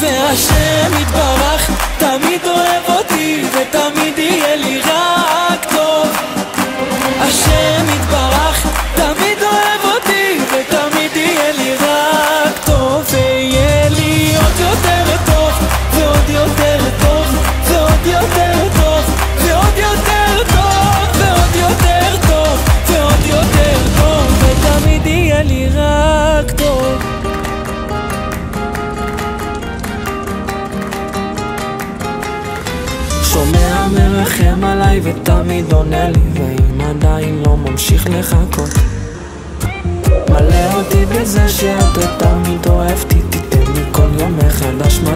והשם יתברך תמיד אוהב אותי ותמיד יהיה לי רק טוב. השם יתברך תמיד אוהב אותי ותמיד יהיה לי רק טוב, ויהיה לי עוד יותר טוב ועוד יותר טוב ועוד יותר טוב ועוד יותר טוב ועוד יותר טוב ועוד יותר טוב, ותמיד יהיה לי רק טוב. שומע מרחם עליי ותמיד עונה לי, ואם עדיין לא ממשיך לחכות, מלא אותי בזה שאתה תמיד אוהבתי, תיתן לי כל יום מחדש